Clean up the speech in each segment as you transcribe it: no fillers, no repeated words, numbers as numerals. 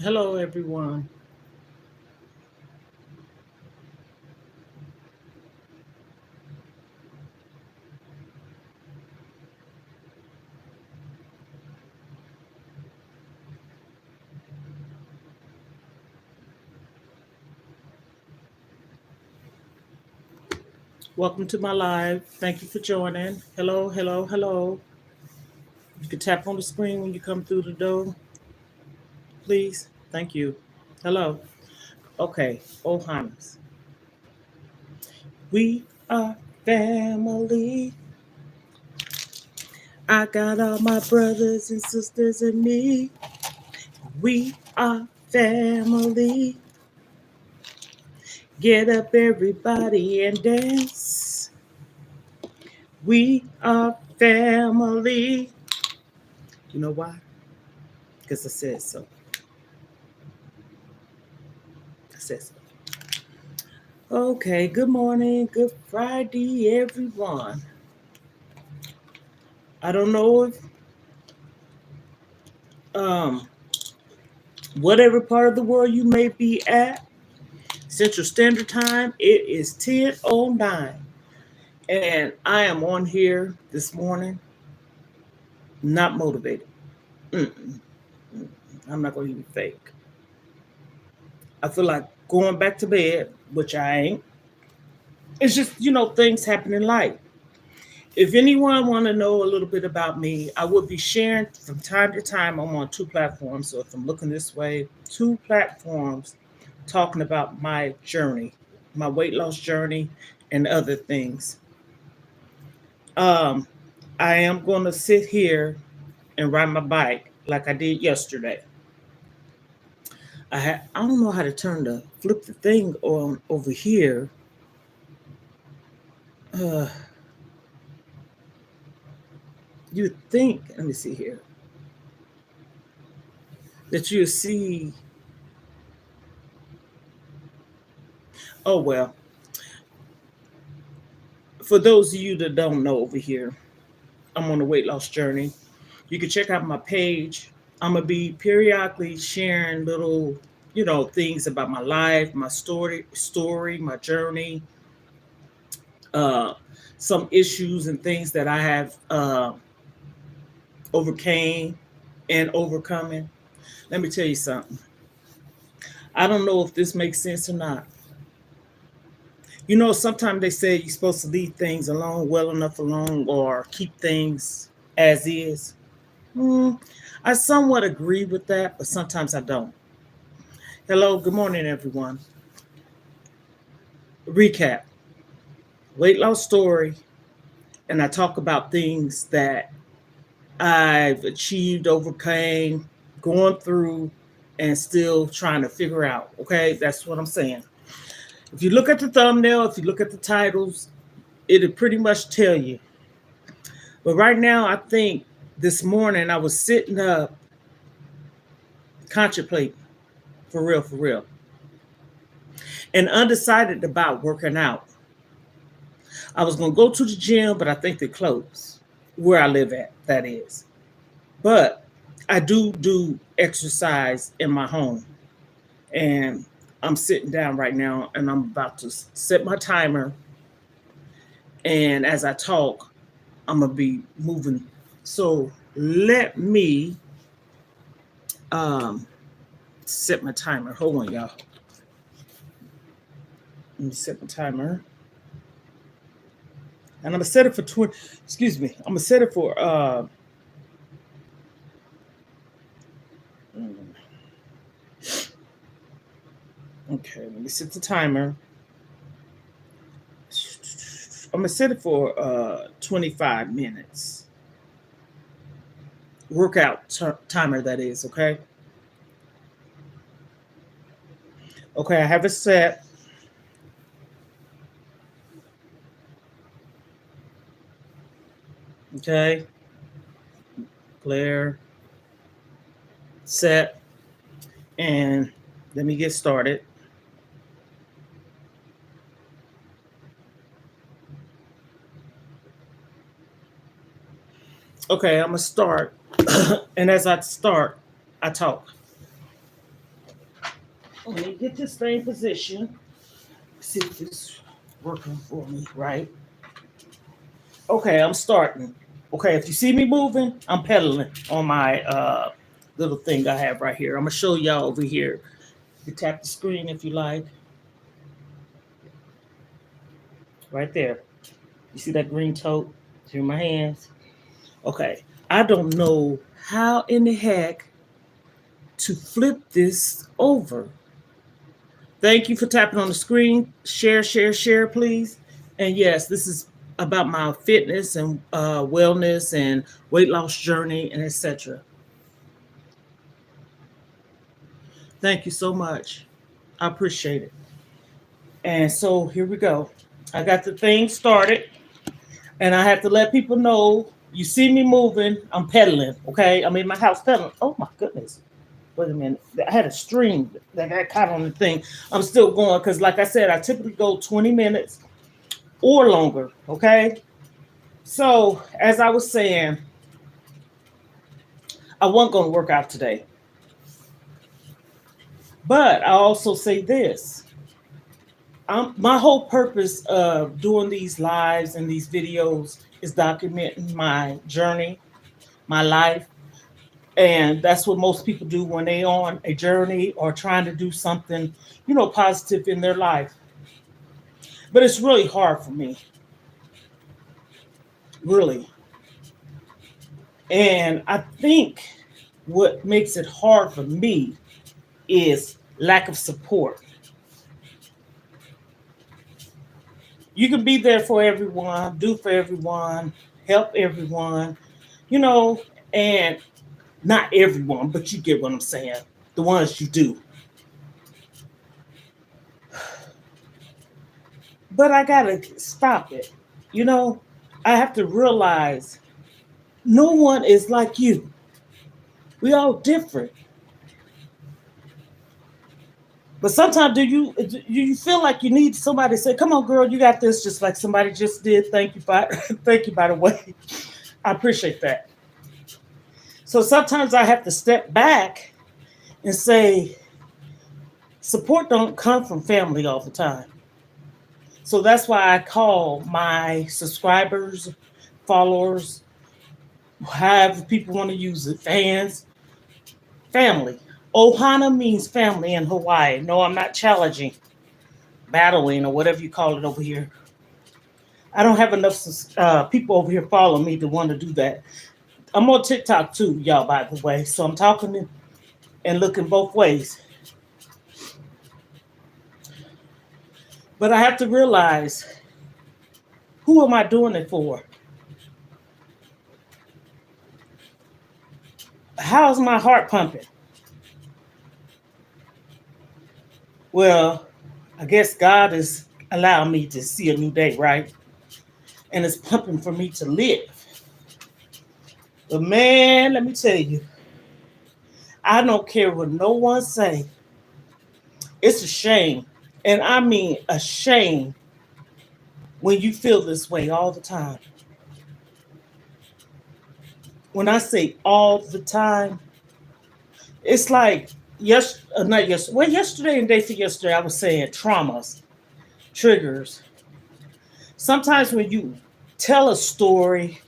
Hello, everyone. Welcome to my live. Thank you for joining. Hello, hello, hello. You can tap on the screen when you come through the door, please. Thank you. Hello. Okay, Ohana's. We are family. I got all my brothers and sisters and me. We are family. Get up, everybody, and dance. We are family. You know why? Because I said so. I said so. Okay, good morning, good Friday, everyone. I don't know if um whatever part of the world you may be at, Central Standard Time, it is 10:09. And I am on here this morning, not motivated. Mm-mm. I'm not gonna even fake. I feel like going back to bed, which I ain't. It's just, things happen in life. If anyone want to know a little bit about me, I will be sharing from time to time. I'm on two platforms. So if I'm looking this way, two platforms talking about my journey, my weight loss journey, and other things. Um, I am going to sit here and ride my bike like I did yesterday. I don't know how to flip the thing on over here. Uh, you think, let me see here, that you see. Oh well, for those of you that don't know over here, I'm on a weight loss journey. You can check out my page. I'm gonna be periodically sharing little, things about my life, my story, my journey, uh, some issues and things that I have overcame and overcoming. Let me tell you something. I don't know if this makes sense or not. Sometimes they say you're supposed to leave things alone, well enough alone, or keep things as is. Mm, I somewhat agree with that, but sometimes I don't. Hello, good morning, everyone. Recap: weight loss story, and I talk about things that I've achieved, overcame, going through, and still trying to figure out. Okay, that's what I'm saying. If you look at the thumbnail, if you look at the titles, it'll pretty much tell you. But right now, I think this morning I was sitting up contemplating, for real, and undecided about working out. I was gonna go to the gym, but I think they closed where I live at. That is, but I do exercise in my home, and I'm sitting down right now, and I'm about to set my timer. And as I talk, I'm gonna be moving. So let me um, set my timer. Hold on, y'all. Let me set my timer, and I'm gonna set it for 20. Excuse me. I'm gonna set it for. Okay, let me set the timer. I'm gonna set it for 25 minutes. Workout timer, that is. Okay. Okay, I have it set. Okay, clear, set, and let me get started. Okay, I'm gonna start, and as I start, I talk. Let me get this thing positioned. See if it's working for me, right? Okay, I'm starting. Okay, if you see me moving, I'm pedaling on my little thing I have right here. I'm gonna show y'all over here. You tap the screen if you like. Right there. You see that green tote through my hands? Okay. I don't know how in the heck to flip this over. Thank you for tapping on the screen. Share, share, share, please. And yes, this is about my fitness and wellness and weight loss journey and etc. Thank you so much. I appreciate it. And so here we go. I got the thing started, and I have to let people know you see me moving. I'm pedaling. Okay, I'm in my house pedaling. Oh my goodness. Wait a minute. I had a string that got caught on the thing. I'm still going because, like I said, I typically go 20 minutes or longer. Okay. So, as I was saying, I wasn't going to work out today. But I also say this, my whole purpose of doing these lives and these videos is documenting my journey, my life. And that's what most people do when they on a journey or trying to do something, positive in their life. But it's really hard for me, really. And I think what makes it hard for me is lack of support. You can be there for everyone, do for everyone, help everyone, you know, and not everyone, but you get what I'm saying. The ones you do. But I gotta stop it. You know, I have to realize no one is like you. We all different. But sometimes do you feel like you need somebody to say, "Come on, girl, you got this," just like somebody just did. Thank you, by thank you, by the way. I appreciate that. So sometimes I have to step back and say, support don't come from family all the time. So that's why I call my subscribers, followers, however people want to use it, fans, family. Ohana means family in Hawaii. No, I'm not challenging, battling, or whatever you call it over here. I don't have enough people over here following me to want to do that. I'm on TikTok too, y'all, by the way. So I'm talking and looking both ways. But I have to realize, who am I doing it for? How's my heart pumping? Well, I guess God is allowing me to see a new day, right? And it's pumping for me to live. But man, let me tell you, I don't care what no one say. It's a shame. And I mean a shame when you feel this way all the time. When I say all the time, it's like not yesterday. Well, yesterday and day for yesterday, I was saying traumas, triggers. Sometimes when you tell a story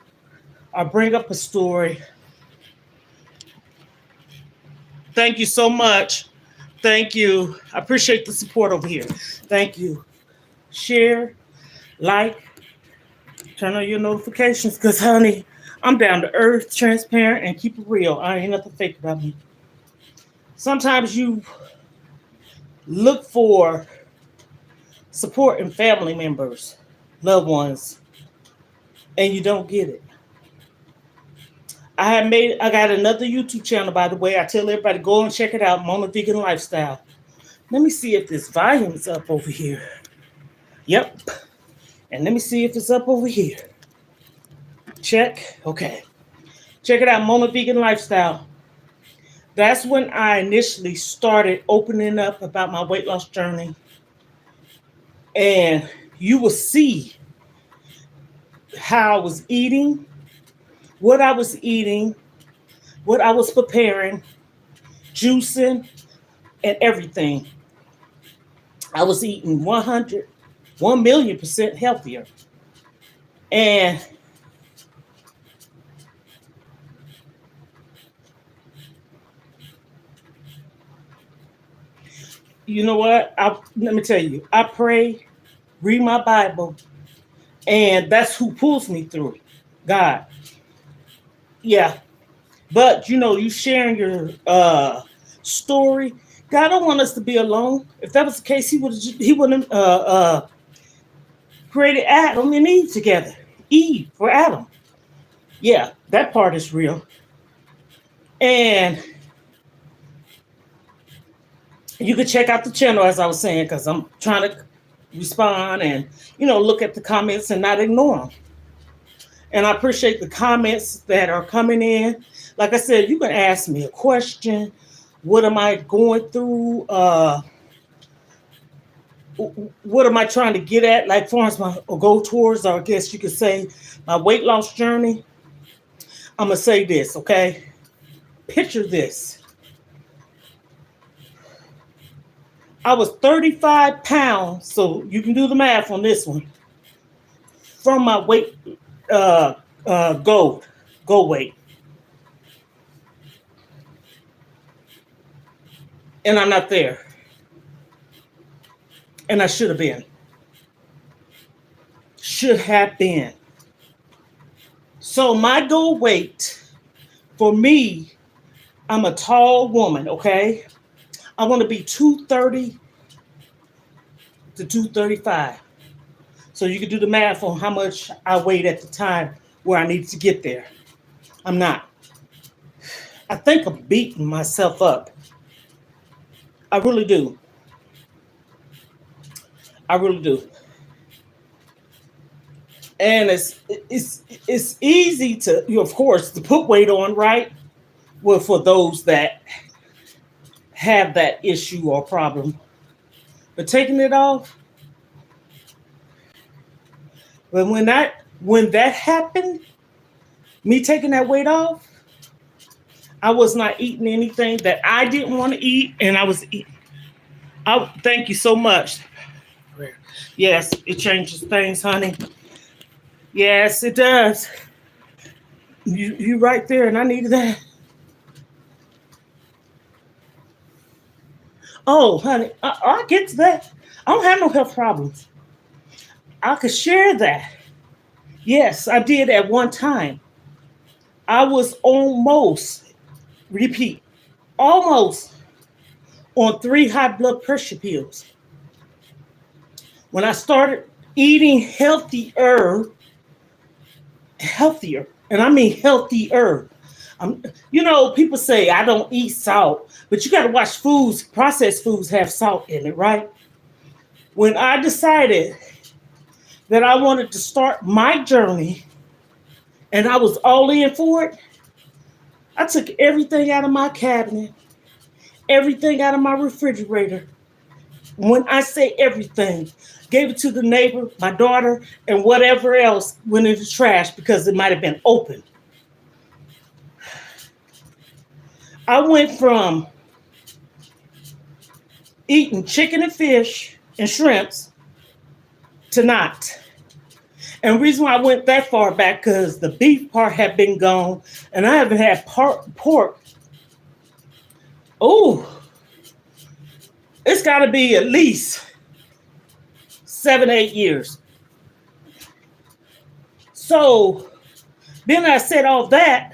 or bring up a story, thank you so much. Thank you. I appreciate the support over here. Thank you. Share, like, turn on your notifications because, honey, I'm down to earth, transparent, and keep it real. I ain't nothing fake about me. Sometimes you look for support in family members, loved ones, and you don't get it. I got another YouTube channel, by the way. I tell everybody, go and check it out, Mona Vegan Lifestyle. Let me see if this volume is up over here. Yep. And let me see if it's up over here. Check. Okay. Check it out, Mona Vegan Lifestyle. That's when I initially started opening up about my weight loss journey. And you will see how I was eating, what I was eating, what I was preparing, juicing, and everything. I was eating 1,000,000% healthier. And you know what? Let me tell you, I pray, read my Bible, and that's who pulls me through. God. Yeah. But you sharing your story. God don't want us to be alone. If that was the case, he wouldn't created Adam and Eve together. Eve for Adam. Yeah, that part is real. And you could check out the channel as I was saying, because I'm trying to respond and look at the comments and not ignore them. And I appreciate the comments that are coming in. Like I said, you can ask me a question. What am I going through? What am I trying to get at? Like, for instance, or go towards, or I guess you could say, my weight loss journey. I'm going to say this, okay? Picture this. I was 35 pounds, so you can do the math on this one, from my weight, goal weight. And I'm not there. And I should have been. Should have been. So my goal weight, for me, I'm a tall woman, okay? I want to be 230 to 235. So you can do the math on how much I weighed at the time where I needed to get there. I'm not. I think I'm beating myself up. I really do. I really do. And it's easy to, of course, to put weight on, right? Well, for those that have that issue or problem. But taking it off, but when that happened, me taking that weight off, I was not eating anything that I didn't want to eat, and I was eating. Thank you so much. Yes, it changes things, honey. Yes, it does. You right there, and I needed that. Oh, honey, I get to that. I don't have no health problems. I could share that. Yes, I did at one time. I was almost, repeat, almost on 3 high blood pressure pills. When I started eating healthier, and I mean healthier. People say I don't eat salt, but you got to watch foods. Processed foods have salt in it, right? When I decided that I wanted to start my journey, and I was all in for it, I took everything out of my cabinet, everything out of my refrigerator. When I say everything, gave it to the neighbor, my daughter, and whatever else went in the trash because it might have been open. I went from eating chicken and fish and shrimps to not. And the reason why I went that far back, because the beef part had been gone, and I haven't had pork. Oh, it's got to be at least 7, 8 years. So then I said all that.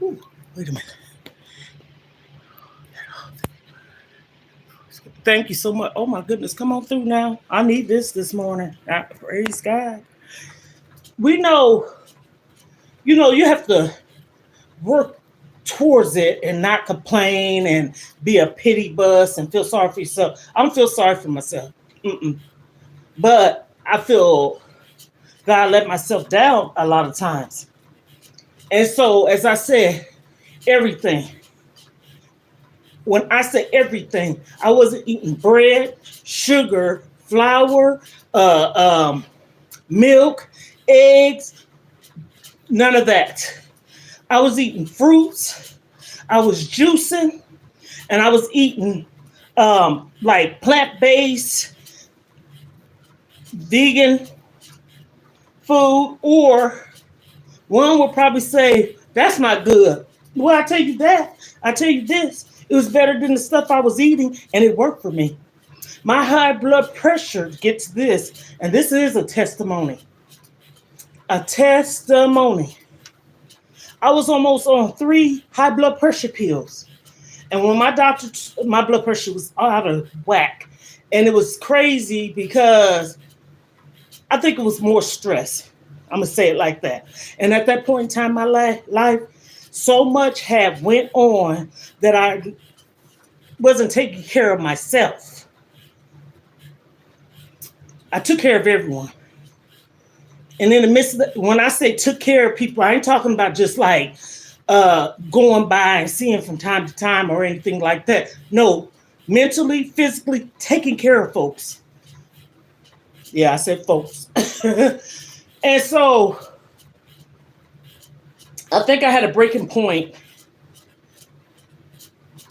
Ooh, wait a minute. Thank you so much. Oh my goodness, come on through now. I need this morning. Praise God. We know, you have to work towards it and not complain and be a pity bus and feel sorry for yourself. I don't feel sorry for myself. But I feel God let myself down a lot of times. And so, as I said, everything. When I say everything, I wasn't eating bread, sugar, flour, milk, eggs, none of that. I was eating fruits, I was juicing, and I was eating like plant-based, vegan food, or one will probably say, that's not good. Well, I tell you that. I tell you this. It was better than the stuff I was eating, and it worked for me. My high blood pressure gets this, and this is a testimony. A testimony. I was almost on 3 high blood pressure pills. And when my doctor, my blood pressure was out of whack. And it was crazy because I think it was more stress. I'm going to say it like that. And at that point in time in my life, so much had went on that I wasn't taking care of myself. I took care of everyone. And in the midst of when I say took care of people, I ain't talking about just like going by and seeing from time to time or anything like that. No, mentally, physically, taking care of folks. Yeah, I said folks. And so I think I had a breaking point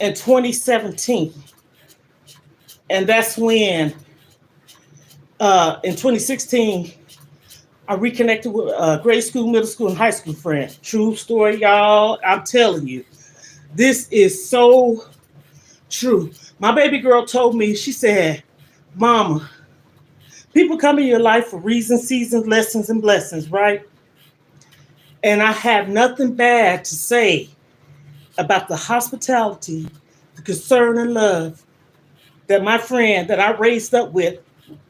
in 2017. And that's when in 2016, I reconnected with a grade school, middle school, and high school friend. True story, y'all. I'm telling you. This is so true. My baby girl told me, she said, Mama, people come in your life for reasons, seasons, lessons, and blessings, right? And I have nothing bad to say about the hospitality, the concern, and love that my friend that I raised up with,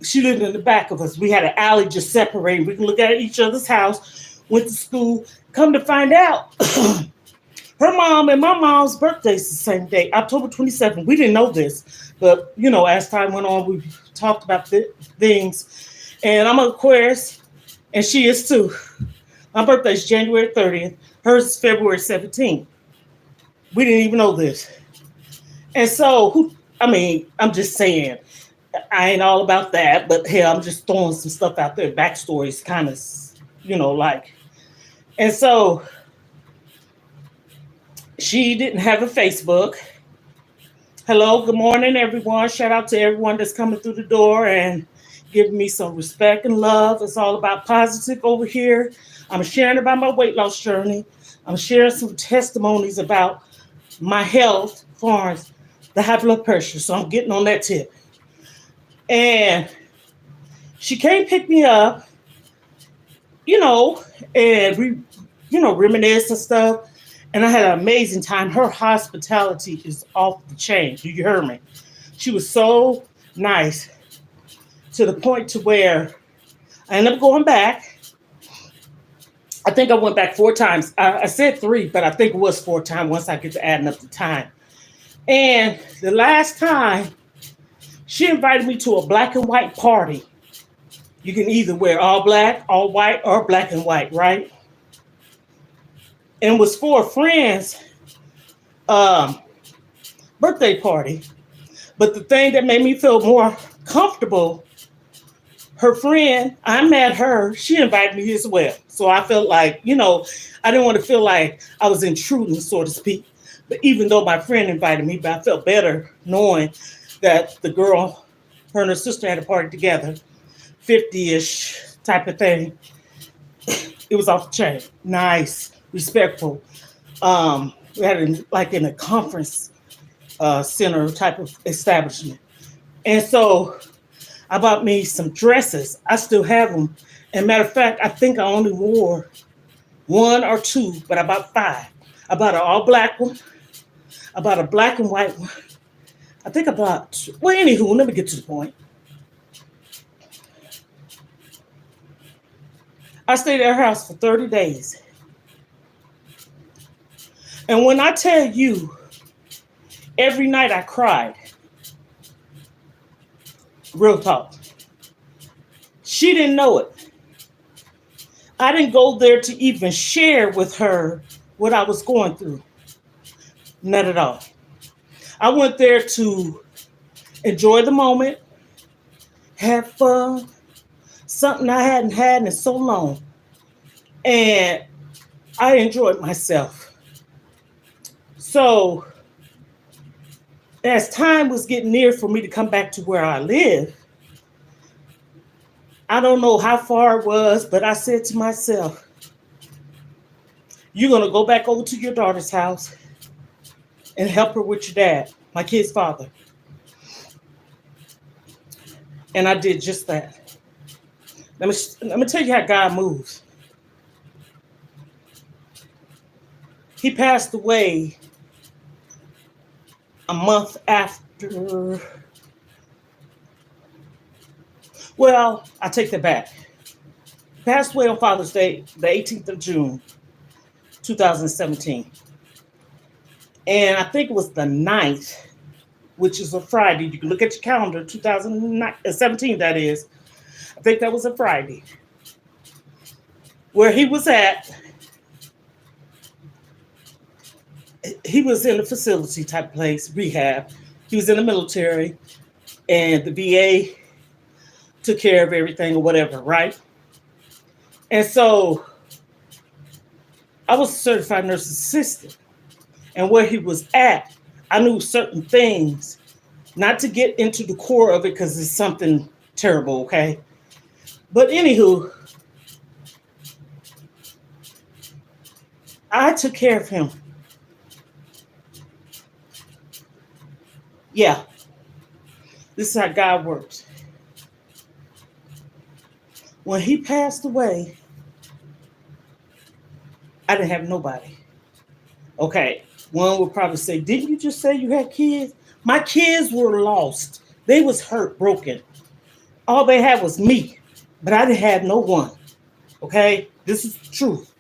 she lived in the back of us. We had an alley just separating. We can look at each other's house, went to school. Come to find out, her mom and my mom's birthday's the same day, October 27th. We didn't know this, but as time went on, we talked about things. And I'm an Aquarius, and she is too. My birthday's January 30th. Hers is February 17th. We didn't even know this. And so, I'm just saying, I ain't all about that, but hell, I'm just throwing some stuff out there. Backstories kind of, like. And so she didn't have a Facebook. Hello, good morning, everyone. Shout out to everyone that's coming through the door and giving me some respect and love. It's all about positive over here. I'm sharing about my weight loss journey. I'm sharing some testimonies about my health as far as the high blood pressure. So I'm getting on that tip. And she came pick me up, and we, reminisce and stuff. And I had an amazing time. Her hospitality is off the chain. Do you hear me? She was so nice to the point to where I ended up going back. I think I went back 4 times. I said 3, but I think it was 4 times once I get to adding up the time. And the last time, she invited me to a black and white party. You can either wear all black, all white, or black and white, right? And it was for a friend's birthday party. But the thing that made me feel more comfortable, her friend, I met her, she invited me as well. So I felt like, I didn't want to feel like I was intruding, so to speak. But even though my friend invited me, but I felt better knowing that the girl, her and her sister had a party together, 50-ish type of thing. It was off the chain. Nice, respectful. We had it like in a conference center type of establishment. And so I bought me some dresses. I still have them. And matter of fact, I think I only wore 1 or 2, but I bought 5. I bought an all black one. I bought a black and white one. I think anywho, let me get to the point. I stayed at her house for 30 days. And when I tell you, every night I cried. Real talk. She didn't know it. I didn't go there to even share with her what I was going through. Not at all. I went there to enjoy the moment, have fun, something I hadn't had in so long. And I enjoyed myself. So As time was getting near for me to come back to where I live, I don't know how far it was, but I said to myself, you're going to go back over to your daughter's house and help her with your dad, my kid's father. And I did just that. Let me tell you how God moves. He passed away a month after. Well, I take that back. He passed away on Father's Day, the 18th of June, 2017. And I think it was the 9th, which is a Friday. You can look at your calendar, 2017, that is. I think that was a Friday. Where he was at, he was in a facility type place, rehab. He was in the military, and the VA took care of everything or whatever, right? And so I was a certified nurse assistant. And where he was at, I knew certain things, not to get into the core of it because it's something terrible, okay? But anywho, I took care of him. Yeah, this is how God works. When he passed away, I didn't have nobody. Okay, one would probably say, didn't you just say you had kids? My kids were lost. They was hurt, broken. All they had was me, but I didn't have no one. Okay, this is the truth.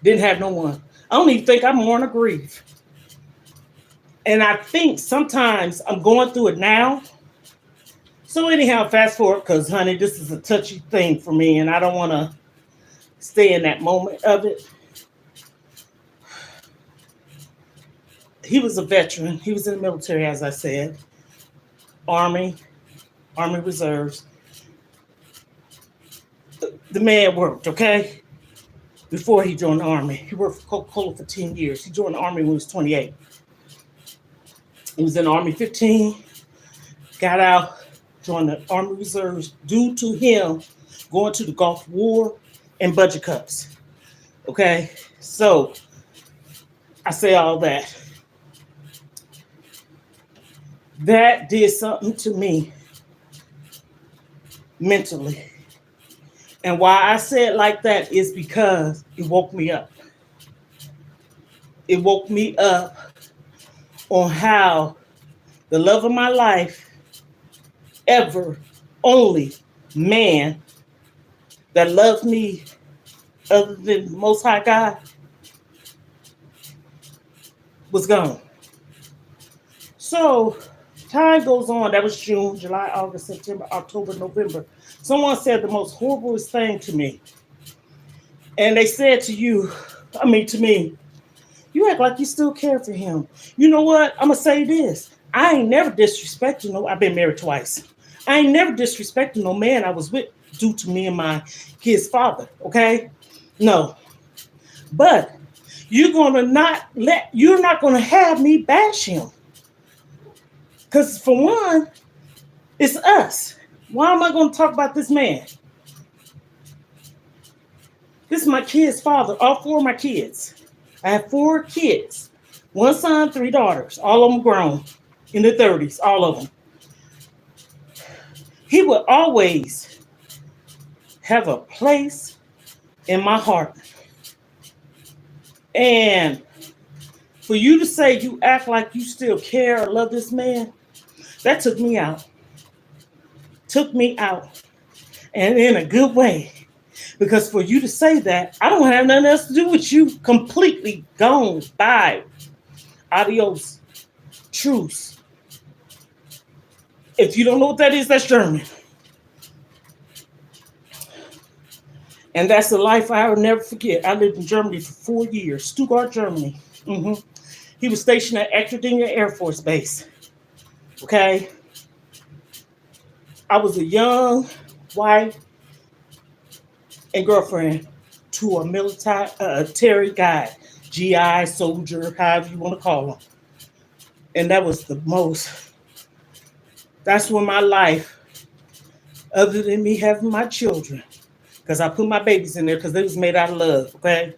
Didn't have no one. I don't even think I'm mourn or grieve. And I think sometimes I'm going through it now. So anyhow, fast forward, because honey, this is a touchy thing for me, and I don't want to stay in that moment of it. He was a veteran. He was in the military, as I said. Army Reserves. The man worked, okay? Before he joined the Army. He worked for Coca-Cola for 10 years. He joined the Army when he was 28. He was in the Army 15, got out, joined the Army Reserves due to him going to the Gulf War and budget cuts. Okay? So, I say all that. That did something to me mentally. And why I say it like that is because it woke me up. It woke me up on how the love of my life, ever, only man that loved me other than the Most High God was gone. So time goes on. That was June, July, August, September, October, November. Someone said the most horriblest thing to me. And they said to me, you act like you still care for him. You know what? I'm going to say this. I ain't never disrespected no, I've been married twice. I ain't never disrespected no man I was with due to me and my kid's father, okay? No. But you're not going to have me bash him. Because for one, it's us. Why am I going to talk about this man? This is my kid's father, all four of my kids. I have 4 kids, 1 son, 3 daughters, all of them grown, in their 30s, all of them. He would always have a place in my heart. And for you to say you act like you still care or love this man, that took me out. Took me out. And in a good way. Because for you to say that, I don't have nothing else to do with you. Completely gone. Bye. Adios. Truce. If you don't know what that is, that's German. And that's a life I will never forget. I lived in Germany for 4 years. Stuttgart, Germany. He was stationed at Echterdingen Air Force Base. Okay? I was a young wife and girlfriend to a military guy, GI, soldier, however you want to call them. And that was that's when my life, other than me having my children, because I put my babies in there because they was made out of love, okay?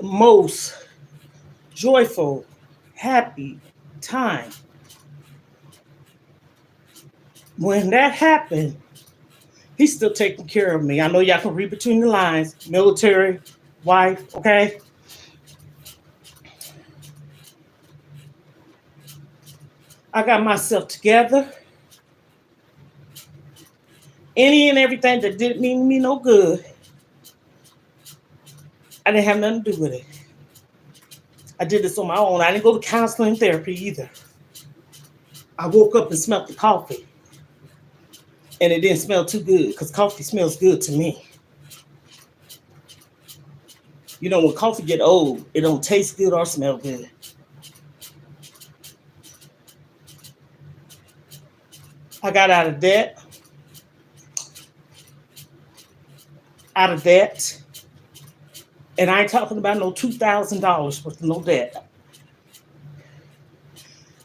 Most joyful, happy time. When that happened, he's still taking care of me. I know y'all can read between the lines. Military, wife, okay? I got myself together. Any and everything that didn't mean me no good, I didn't have nothing to do with it. I did this on my own. I didn't go to counseling therapy either. I woke up and smelled the coffee. And it didn't smell too good because coffee smells good to me. You know, when coffee get old, it don't taste good or smell good. I got out of debt. And I ain't talking about no $2,000 worth of no debt.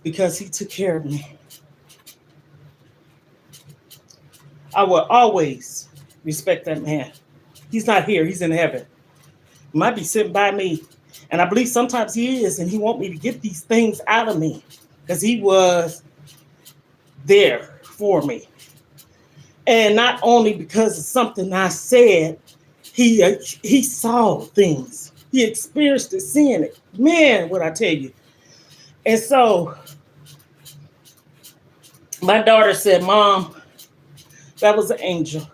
Because he took care of me. I will always respect that man. He's not here. He's in heaven. He might be sitting by me. And I believe sometimes he is. And he want me to get these things out of me. Because he was there for me. And not only because of something I said, he saw things. He experienced it, seeing it. Man, what I tell you. And so my daughter said, Mom, that was an angel.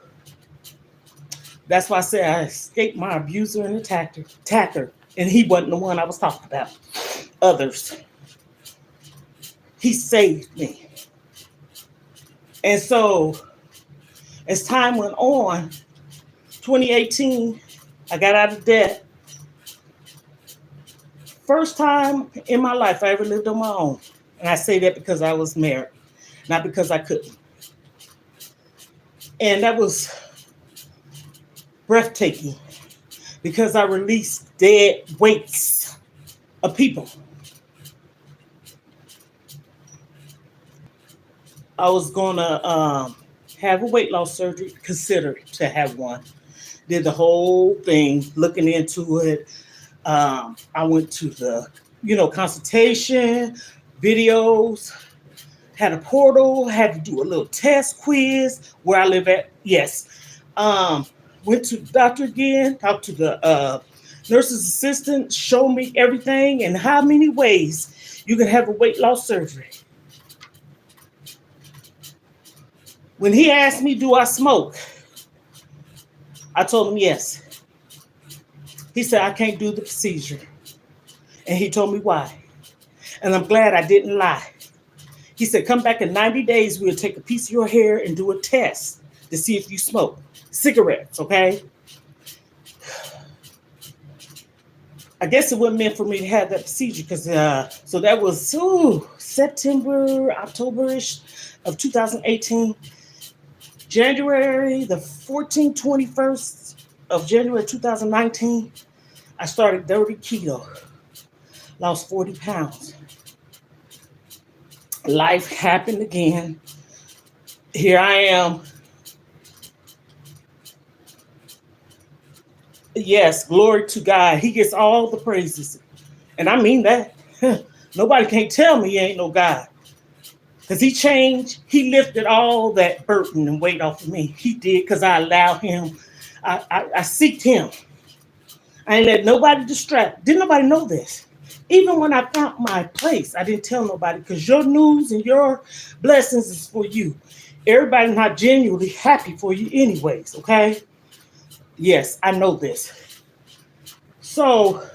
That's why I said I escaped my abuser and attacker. And he wasn't the one I was talking about. Others. He saved me. And so as time went on, 2018, I got out of debt. First time in my life I ever lived on my own. And I say that because I was married, not because I couldn't. And that was breathtaking because I released dead weights of people. I was gonna have a weight loss surgery, considered to have one. Did the whole thing, looking into it. I went to the, consultation, videos, had a portal, had to do a little test quiz where I live at. Yes. Went to the doctor again, talked to the nurse's assistant, showed me everything and how many ways you can have a weight loss surgery. When he asked me, do I smoke? I told him yes. He said, I can't do the procedure. And he told me why. And I'm glad I didn't lie. He said, come back in 90 days, we'll take a piece of your hair and do a test to see if you smoke cigarettes, okay? I guess it wasn't meant for me to have that procedure because, so that was September, October-ish of 2018. January the 14th, 21st of January 2019, I started dirty keto. Lost 40 pounds. Life happened again. Here I am. Yes, glory to God. He gets all the praises. And I mean that. Nobody can't tell me he ain't no God. Because he changed. He lifted all that burden and weight off of me. He did because I allowed him. I seeked him. I ain't let nobody distract. Didn't nobody know this. Even when I found my place, I didn't tell nobody because your news and your blessings is for you. Everybody's not genuinely happy for you anyways, okay? Yes, I know this. So,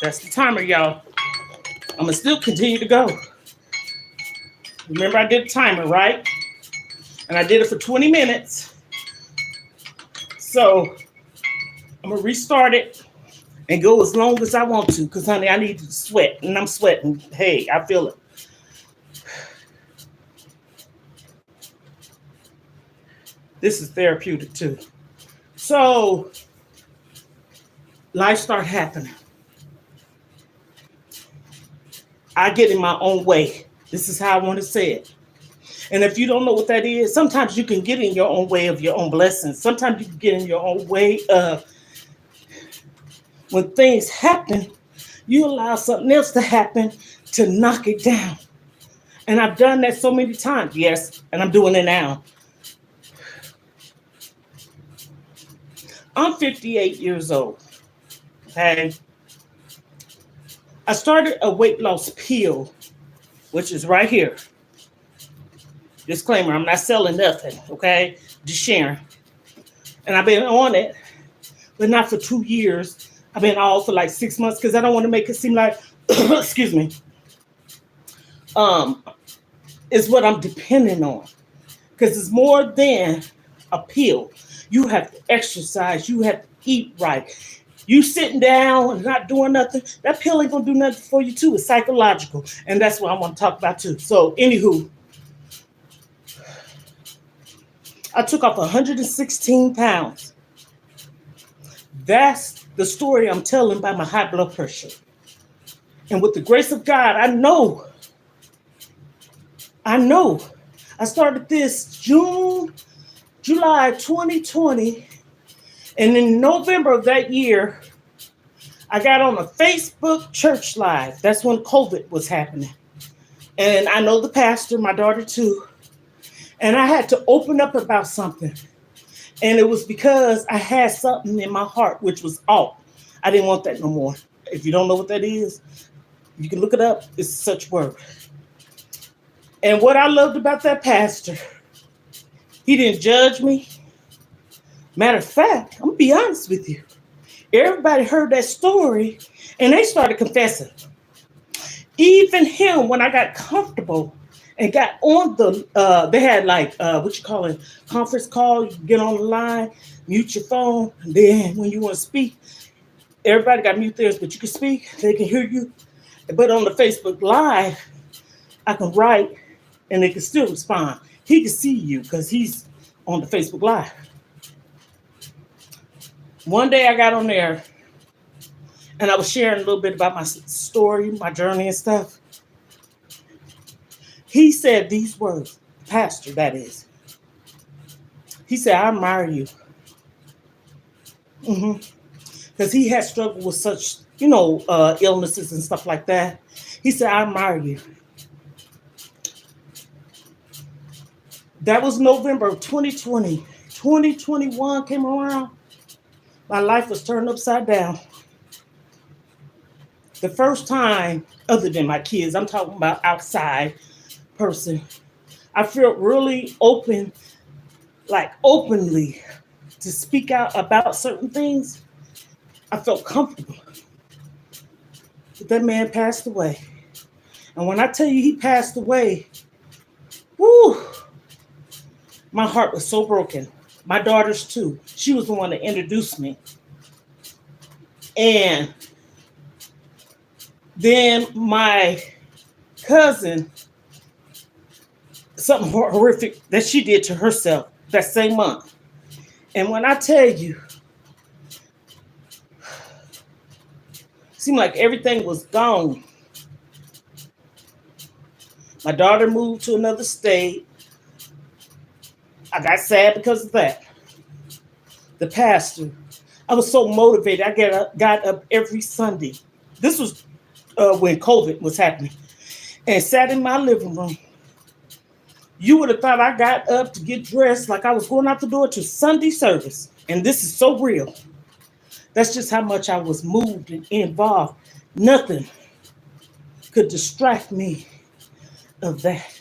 that's the timer, y'all. I'm going to still continue to go. Remember, I did a timer, right? And I did it for 20 minutes. So, I'm going to restart it and go as long as I want to because, honey, I need to sweat. And I'm sweating. Hey, I feel it. This is therapeutic, too. So life start happening. I get in my own way. This is how I want to say it. And if you don't know what that is, sometimes you can get in your own way of your own blessings. Sometimes you can get in your own way of when things happen, you allow something else to happen to knock it down. And I've done that so many times, yes, and I'm doing it now. I'm 58 years old, okay? I started a weight loss pill, which is right here. Disclaimer, I'm not selling nothing, okay? Just sharing. And I've been on it, but not for 2 years. I've been off for like 6 months because I don't want to make it seem like, excuse me, is what I'm depending on. Because it's more than a pill. You have to exercise. You have to eat right. You sitting down and not doing nothing, that pill ain't going to do nothing for you too. It's psychological. And that's what I want to talk about too. So anywho, I took off 116 pounds. That's the story I'm telling by my high blood pressure. And with the grace of God, I know. I started this July 2020. And in November of that year, I got on a Facebook church live. That's when COVID was happening. And I know the pastor, my daughter too. And I had to open up about something. And it was because I had something in my heart, which was off. I didn't want that no more. If you don't know what that is, you can look it up. It's such word. And what I loved about that pastor, he didn't judge me. Matter of fact, I'm going to be honest with you. Everybody heard that story and they started confessing. Even him, when I got comfortable and got on the, they had like, conference call. You get on the line, mute your phone. And then when you want to speak, everybody got mute theirs, but you can speak. They can hear you. But on the Facebook Live, I can write and they can still respond. He can see you because he's on the Facebook Live. One day I got on there and I was sharing a little bit about my story, my journey and stuff. He said these words, pastor, that is. He said, I admire you. Because he had struggled with such, illnesses and stuff like that. He said, I admire you. That was November of 2020. 2021 came around. My life was turned upside down. The first time, other than my kids, I'm talking about outside person, I felt really openly to speak out about certain things. I felt comfortable. But that man passed away. And when I tell you he passed away, whoo, my heart was so broken. My daughters too. She was the one that introduced me. And then my cousin, something horrific that she did to herself that same month. And when I tell you, it seemed like everything was gone. My daughter moved to another state. I got sad because of that. The pastor, I was so motivated. I got up every Sunday. This was when COVID was happening. And sat in my living room. You would have thought I got up to get dressed like I was going out the door to Sunday service. And this is so real. That's just how much I was moved and involved. Nothing could distract me of that.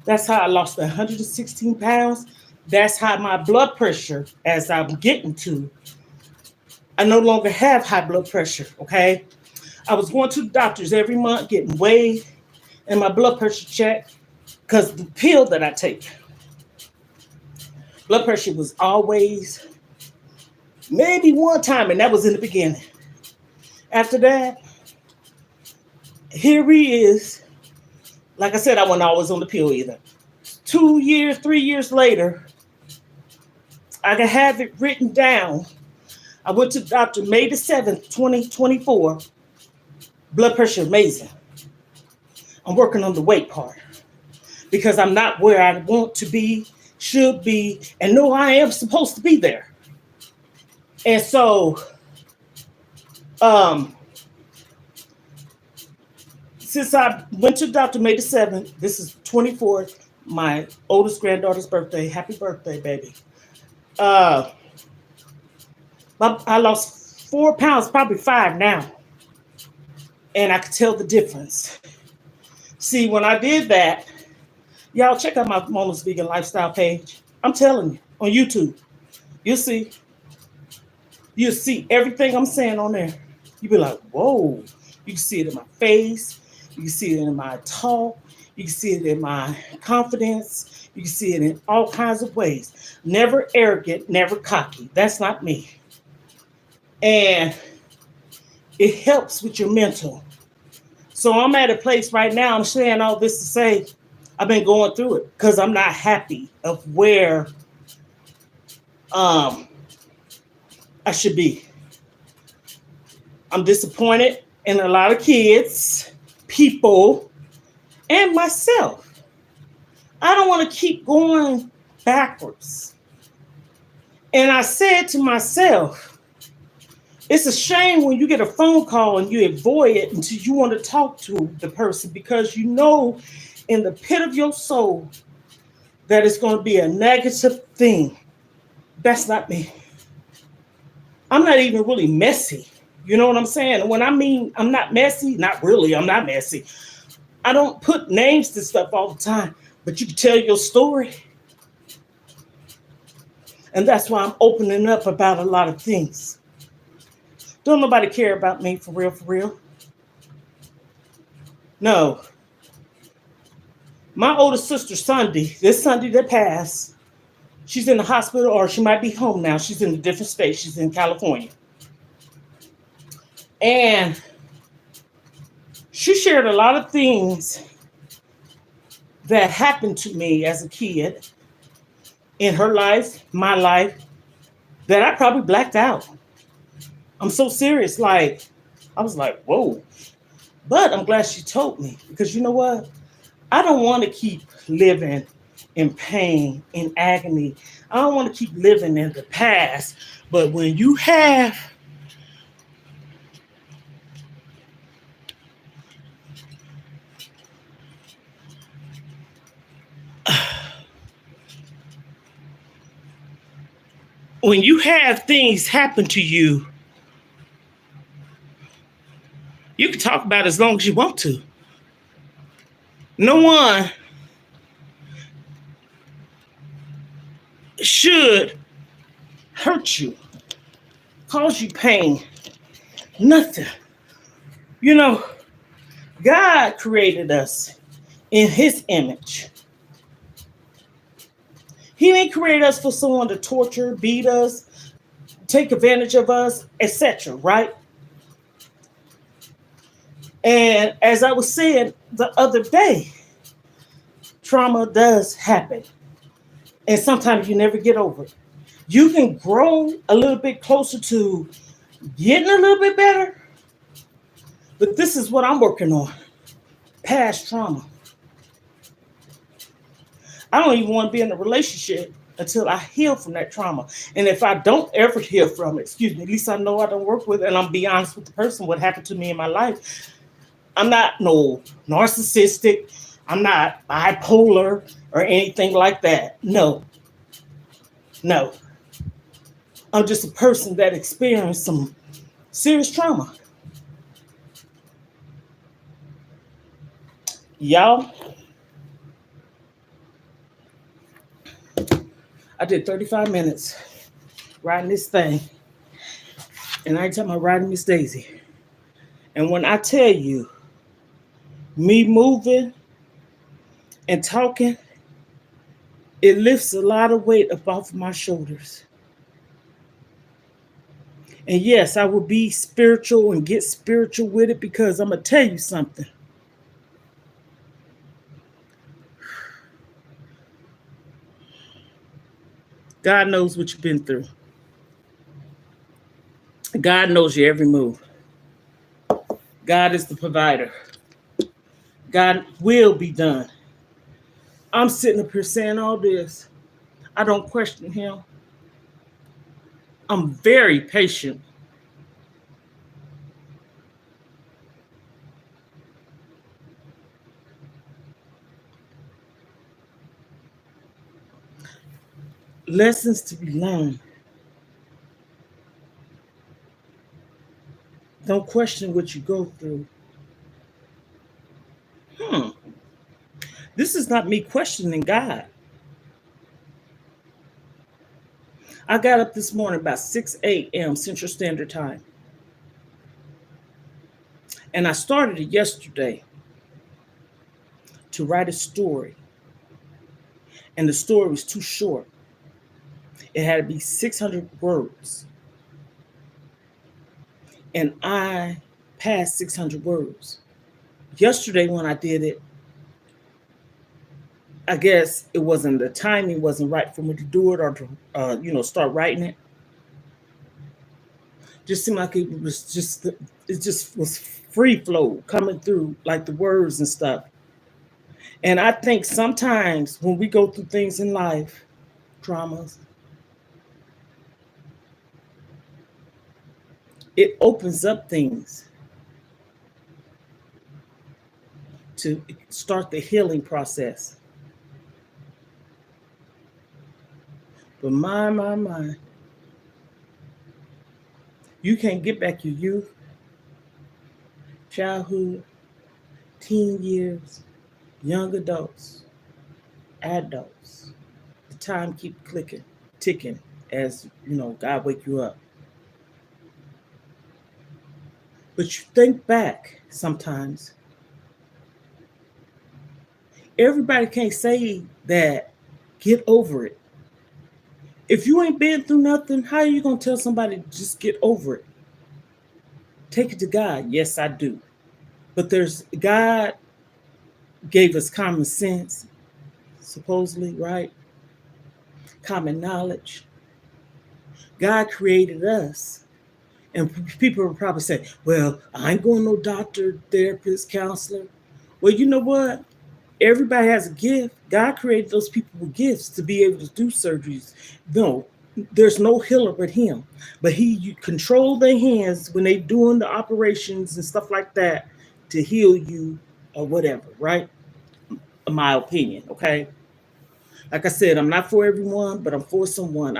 That's how I lost 116 pounds. That's how my blood pressure, as I'm getting to, I no longer have high blood pressure, okay? I was going to the doctors every month, getting weighed and my blood pressure checked because the pill that I take, blood pressure was always maybe one time, and that was in the beginning. After that, here he is. Like I said, I wasn't always on the pill either. 2 years, 3 years later, I can have it written down. I went to the doctor May the 7th, 2024. Blood pressure amazing. I'm working on the weight part because I'm not where I want to be, should be, and know I am supposed to be there. And so, since I went to Dr. May the 7th, this is 24th, my oldest granddaughter's birthday. Happy birthday, baby. I lost 4 pounds, probably 5 now. And I could tell the difference. See, when I did that, y'all check out my Mona's Vegan Lifestyle page. I'm telling you, on YouTube, you'll see. You'll see everything I'm saying on there. You'll be like, whoa. You can see it in my face. You can see it in my talk. You can see it in my confidence. You can see it in all kinds of ways. Never arrogant, never cocky. That's not me. And it helps with your mental. So I'm at a place right now, I'm saying all this to say, I've been going through it because I'm not happy of where I should be. I'm disappointed in a lot of kids, people, and myself. I don't want to keep going backwards. And I said to myself, it's a shame when you get a phone call and you avoid it until you want to talk to the person because you know in the pit of your soul that it's going to be a negative thing. That's not me. I'm not even really messy. You know what I'm saying? And when I mean I'm not messy, not really, I'm not messy. I don't put names to stuff all the time, but you can tell your story. And that's why I'm opening up about a lot of things. Don't nobody care about me for real, for real. No. My oldest sister, Sunday, this Sunday that passed, she's in the hospital or she might be home now. She's in a different state. She's in California. And she shared a lot of things that happened to me as a kid in her life, my life, that I probably blacked out. I'm so serious. Like, I was like, whoa. But I'm glad she told me because you know what? I don't want to keep living in pain, in agony. I don't want to keep living in the past. But when you have things happen to you, you can talk about it as long as you want to. No one should hurt you, cause you pain, nothing. You know, God created us in his image. He didn't create us for someone to torture, beat us, take advantage of us, etc., right? And as I was saying the other day, trauma does happen. And sometimes you never get over it. You can grow a little bit closer to getting a little bit better. But this is what I'm working on. Past trauma. I don't even want to be in a relationship until I heal from that trauma. And if I don't ever heal from it, at least I know I don't work with it, and I'm be honest with the person what happened to me in my life. I'm not no narcissistic. I'm not bipolar or anything like that. No. I'm just a person that experienced some serious trauma. Y'all, I did 35 minutes riding this thing. And I ain't talking about riding Miss Daisy. And when I tell you, me moving and talking, it lifts a lot of weight up off of my shoulders. And yes, I will be spiritual and get spiritual with it because I'm going to tell you something. God knows what you've been through. God knows your every move. God is the provider. God will be done. I'm sitting up here saying all this. I don't question him. I'm very patient. Lessons to be learned. Don't question what you go through. This is not me questioning God. I got up this morning about 6 a.m. Central Standard Time. And I started it yesterday to write a story. And the story was too short. It had to be 600 words. And I passed 600 words. Yesterday when I did it, I guess it wasn't, the timing wasn't right for me to do it or to, start writing it. Just seemed like it just was free flow coming through, like the words and stuff. And I think sometimes when we go through things in life, traumas, it opens up things to start the healing process. But my, you can't get back your youth, childhood, teen years, young adults, adults. The time keep ticking as, God wake you up. But you think back sometimes. Everybody can't say that, get over it. If you ain't been through nothing, how are you going to tell somebody to just get over it? Take it to God. Yes, I do. But God gave us common sense, supposedly, right? Common knowledge. God created us. And people will probably say, well, I ain't going no doctor, therapist, counselor. Well, you know what? Everybody has a gift. God created those people with gifts to be able to do surgeries. No, there's no healer but him. But you control their hands when they doing the operations and stuff like that to heal you or whatever, right? In my opinion, okay? Like I said, I'm not for everyone, but I'm for someone.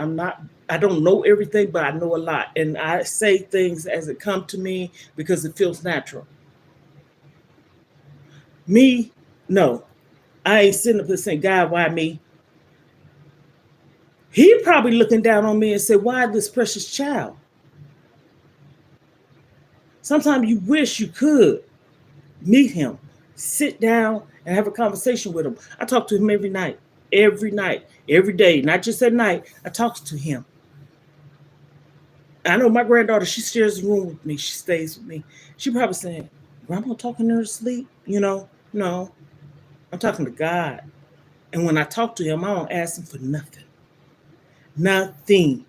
I don't know everything, but I know a lot. And I say things as it come to me because it feels natural. Me, no. I ain't sitting up there saying, God, why me? He probably looking down on me and said, why this precious child? Sometimes you wish you could meet him, sit down and have a conversation with him. I talk to him every night, every day, not just at night. I talk to him. I know my granddaughter, she shares the room with me. She stays with me. She probably saying, Grandma talking to her to sleep? No, I'm talking to God. And when I talk to him, I don't ask him for nothing. Nothing.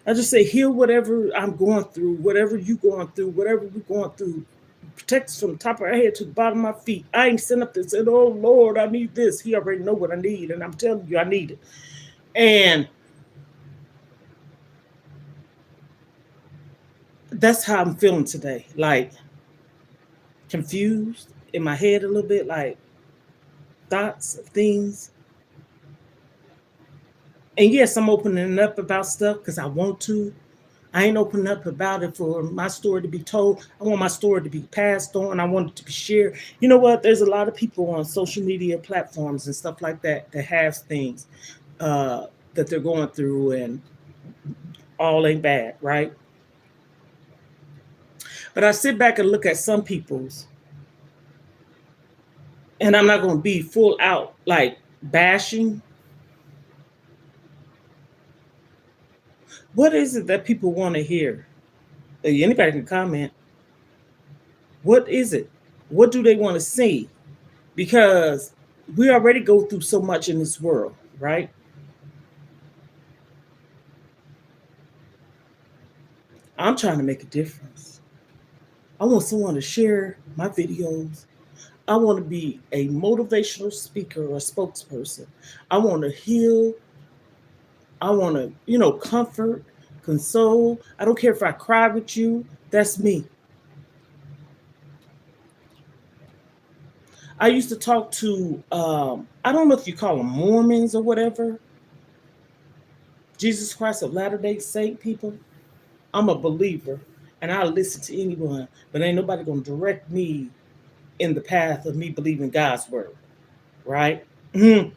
I just say, heal whatever I'm going through, whatever you going through, whatever we're going through. Protect us from the top of our head to the bottom of my feet. I ain't sitting up there and said, oh, Lord, I need this. He already know what I need, and I'm telling you, I need it. And that's how I'm feeling today. Like, confused in my head a little bit, like thoughts of things. And yes, I'm opening up about stuff because I want to. I ain't opening up about it for my story to be told. I want my story to be passed on. I want it to be shared. You know what? There's a lot of people on social media platforms and stuff like that have things that they're going through, and all ain't bad, right? But I sit back and look at some people's, and I'm not going to be full out like bashing. What is it that people want to hear? Anybody can comment. What is it? What do they want to see? Because We already go through so much in this world, right? I'm trying to make a difference. I want someone to share my videos. I want to be a motivational speaker or spokesperson. I want to heal. I want to, comfort, console. I don't care if I cry with you. That's me. I used to talk to, I don't know if you call them Mormons or whatever, Jesus Christ of Latter-day Saint people. I'm a believer and I'll listen to anyone, but ain't nobody going to direct me in the path of me believing God's word, right? I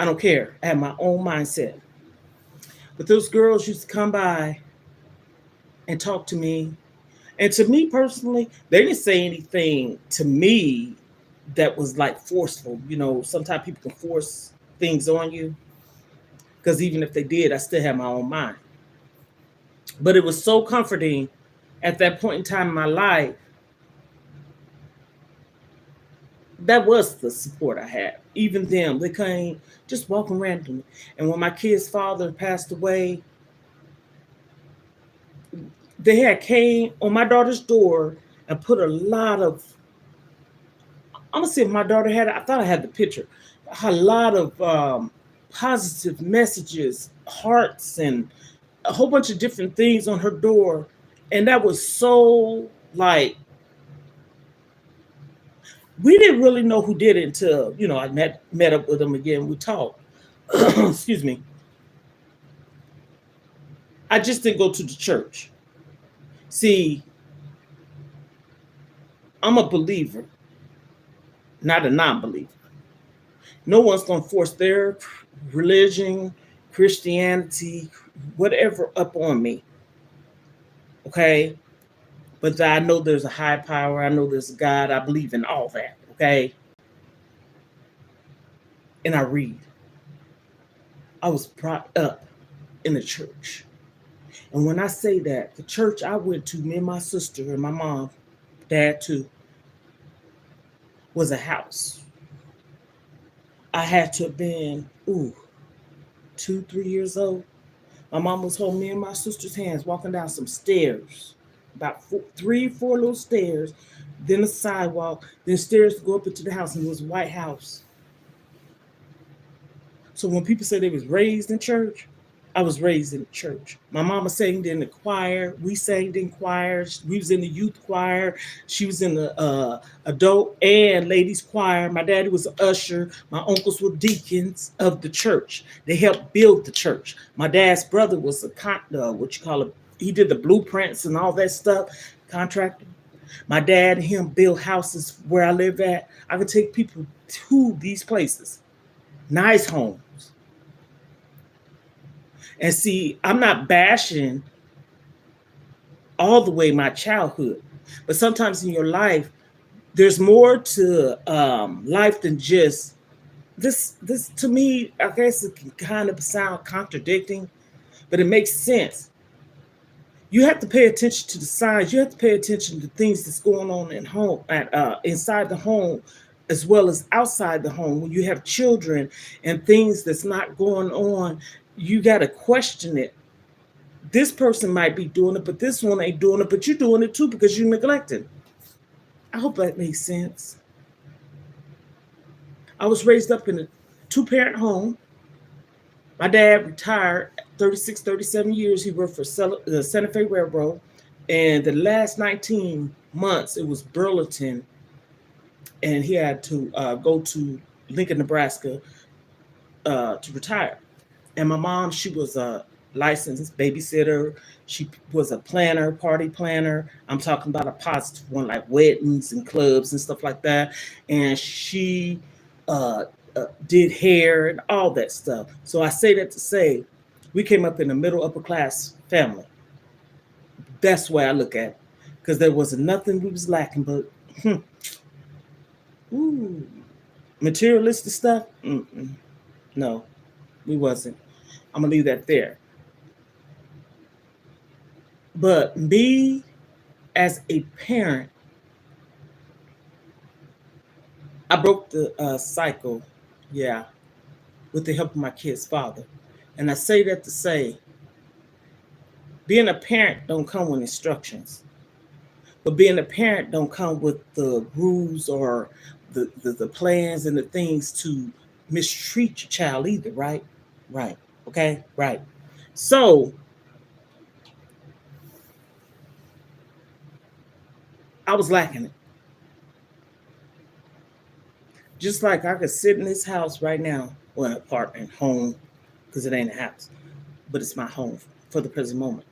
don't care. I have my own mindset. But those girls used to come by and talk to me. And to me personally, they didn't say anything to me that was like forceful. Sometimes people can force things on you. Because even if they did, I still have my own mind. But it was so comforting at that point in time in my life. That was the support I had. Even them, they came just walking randomly. And when my kid's father passed away, they had came on my daughter's door and put a lot of, I'm gonna see if my daughter had it. I thought I had the picture. A lot of positive messages, hearts, and a whole bunch of different things on her door. And that was so like, we didn't really know who did it until, I met up with them again. We talked. Excuse me. I just didn't go to the church. See, I'm a believer, not a non-believer. No one's going to force their religion, Christianity, whatever up on me. Okay? But I know there's a high power. I know there's a God. I believe in all that. Okay? And I read. I was brought up in the church. And when I say that, the church I went to, me and my sister and my mom, dad too, was a house. I had to have been, 2, 3 years old. My mom was holding me and my sister's hands, walking down some stairs, about 3, 4 little stairs, then a sidewalk, then stairs to go up into the house, and it was a white house. So when people say they was raised in church, I was raised in church. My mama sang in the choir. We sang in choirs. We was in the youth choir. She was in the adult and ladies choir. My daddy was an usher. My uncles were deacons of the church. They helped build the church. My dad's brother was he did the blueprints and all that stuff, contractor. My dad and him built houses where I live at. I could take people to these places. Nice homes. And see, I'm not bashing all the way my childhood, but sometimes in your life, there's more to life than just this. This to me, I guess it can kind of sound contradicting, but it makes sense. You have to pay attention to the signs. You have to pay attention to things that's going on in home, inside the home, as well as outside the home. When you have children and things that's not going on, you got to question it. This person might be doing it, but this one ain't doing it, but you're doing it too because you're neglected. I hope that makes sense. I was raised up in a 2-parent home. My dad retired 36, 37 years. He worked for the Santa Fe Railroad. And the last 19 months, it was Burlington. And he had to go to Lincoln, Nebraska to retire. And my mom, she was a licensed babysitter. She was a planner, party planner. I'm talking about a positive one, like weddings and clubs and stuff like that. And she did hair and all that stuff. So I say that to say, we came up in a middle upper class family. That's the way I look at it, because there was nothing we was lacking, but materialistic stuff. No, we wasn't. I'm gonna leave that there. But me as a parent, I broke the cycle, yeah, with the help of my kid's father. And I say that to say, being a parent don't come with instructions, but being a parent don't come with the rules or the plans and the things to mistreat your child either, right? Right. Okay. Right. So I was lacking it. Just like I could sit in this house right now, or an apartment, home, because it ain't a house, but it's my home for the present moment.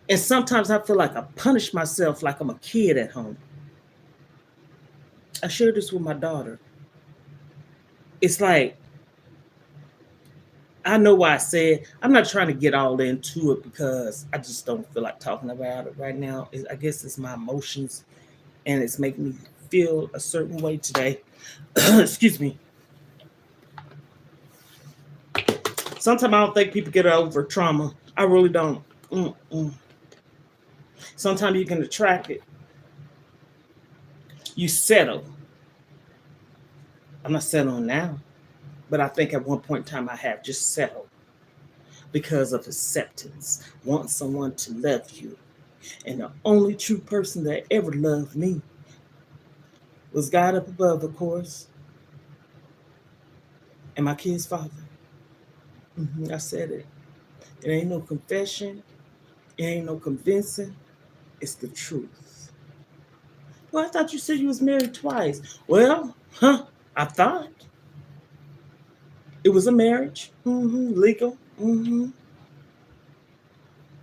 And sometimes I feel like I punish myself like I'm a kid at home. I share this with my daughter. It's like, I know why I said, I'm not trying to get all into it because I just don't feel like talking about it right now. I guess it's my emotions and it's making me feel a certain way today. Excuse me. Sometimes I don't think people get over trauma. I really don't. Mm-mm. Sometimes you can attract it. You settle. I'm not settling now, but I think at one point in time I have just settled because of acceptance, wanting someone to love you. And the only true person that ever loved me was God up above, of course, and my kid's father. I said it. It ain't no confession. It ain't no convincing. It's the truth. Well, I thought you said you was married twice. Well, I thought it was a marriage, legal,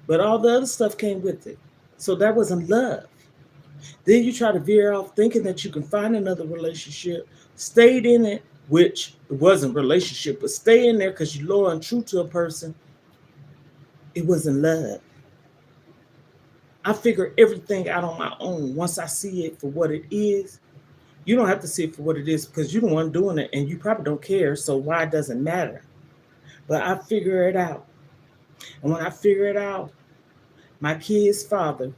but all the other stuff came with it. So that wasn't love. Then you try to veer off thinking that you can find another relationship, stayed in it, which it wasn't relationship, but stay in there because you're loyal and true to a person. It wasn't love. I figure everything out on my own. Once I see it for what it is, you don't have to see it for what it is because you're the one doing it and you probably don't care. So why it doesn't matter. But I figure it out. And when I figure it out, my kid's father,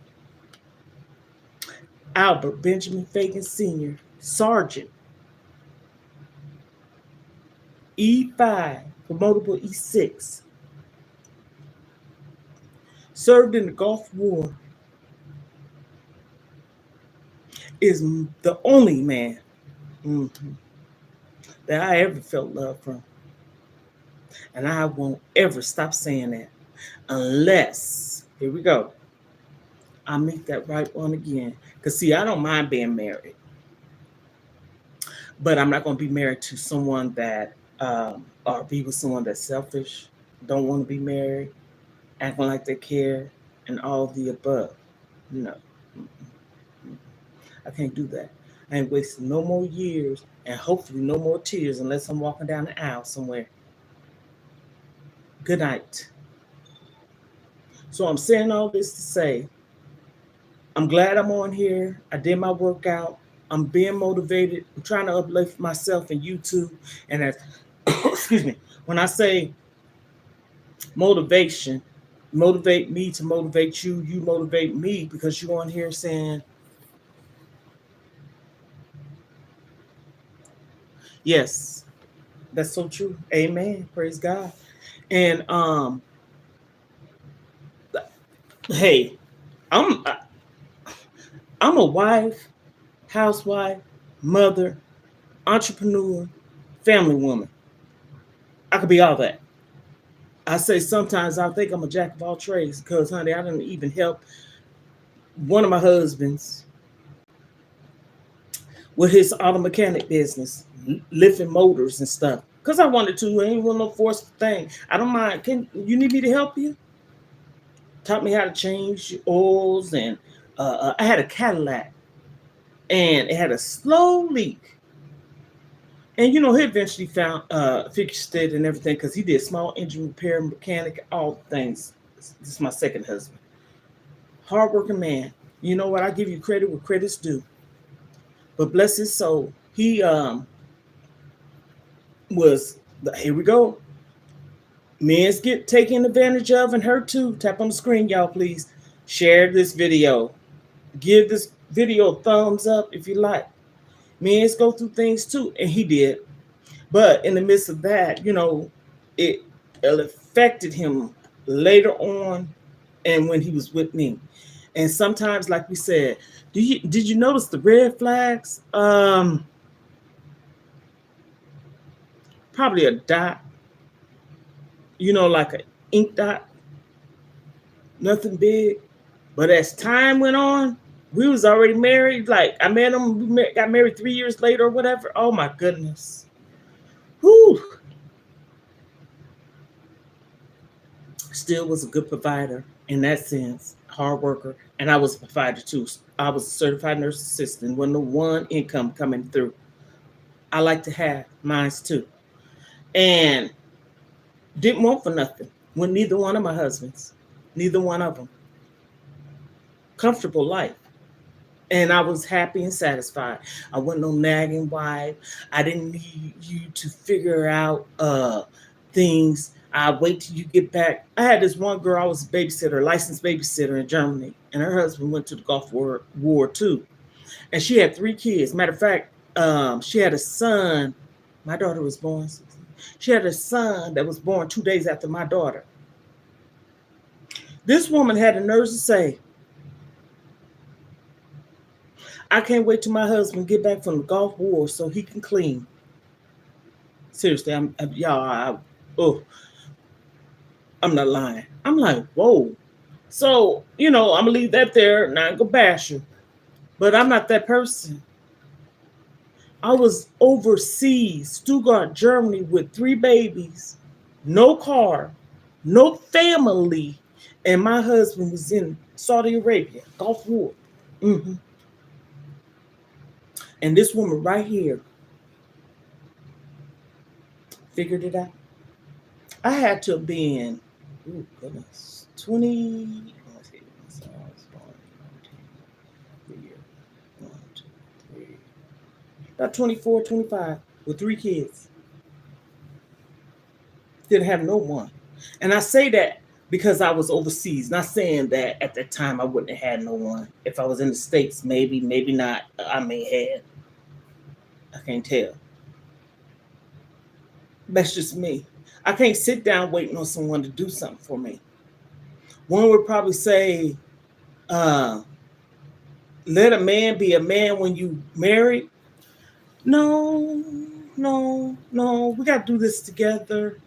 Albert Benjamin Fagan Sr., Sergeant, E5, promotable E6, served in the Gulf War, is the only man that I ever felt love from. And I won't ever stop saying that unless, here we go, I meet that right one again. Because, see, I don't mind being married, but I'm not going to be married to someone that, or be with someone that's selfish, don't want to be married, acting like they care, and all the above. No, I can't do that. I ain't wasting no more years and hopefully no more tears unless I'm walking down the aisle somewhere. Good night. So I'm saying all this to say, I'm glad I'm on here. I did my workout. I'm being motivated. I'm trying to uplift myself and you too. And as excuse me, when I say motivation, motivate me to motivate you, you motivate me because you're on here saying, yes, that's so true. Amen. Praise God. And hey, I'm I'm a wife, housewife, mother, entrepreneur, family woman. I could be all that. I say sometimes I think I'm a jack of all trades because, honey, I didn't even help one of my husbands with his auto mechanic business, lifting motors and stuff. Because I wanted to. I ain't want no forceful thing. I don't mind. Can you need me to help you? Taught me how to change oils, and I had a Cadillac, and it had a slow leak. And he eventually found fixed it and everything because he did small engine repair, mechanic, all things. This is my second husband. Hardworking man. You know what? I give you credit where credit's due. But bless his soul, he was. Here we go. Men's get taken advantage of and hurt too. Tap on the screen, y'all, please. Share this video. Give this video thumbs up if you like. Men go through things too, and he did. But in the midst of that, it affected him later on and when he was with me. And sometimes, like we said, did you notice the red flags? Probably a dot, like an ink dot, nothing big. But as time went on, we was already married. Like I met him, got married 3 years later or whatever. Oh my goodness. Whew. Still was a good provider in that sense, hard worker. And I was a provider too. I was a certified nurse assistant. Wasn't no one income coming through. I like to have mines too. And didn't want for nothing with neither one of my husbands. Neither one of them. Comfortable life. And I was happy and satisfied. I wasn't no nagging wife. I didn't need you to figure out things. I wait till you get back. I had this one girl, I was a babysitter, licensed babysitter in Germany, and her husband went to the Gulf War too. And she had 3 kids. Matter of fact, she had a son. My daughter was born. She had a son that was born 2 days after my daughter. This woman had the nerve to say, I can't wait till my husband get back from the Gulf War so he can clean. Seriously, I'm not lying. I'm like, whoa. So, I'm gonna leave that there and I ain't gonna bash you. But I'm not that person. I was overseas, Stuttgart, Germany, with 3 babies, no car, no family, and my husband was in Saudi Arabia, Gulf War. Mm-hmm. And this woman right here figured it out. I had to have been, 20. About 24, 25 with 3 kids. Didn't have no one. And I say that because I was overseas. Not saying that at that time I wouldn't have had no one. If I was in the States, maybe not. I may have. I can't tell. That's just me. I can't sit down waiting on someone to do something for me. One would probably say, let a man be a man when you married. No. We got to do this together.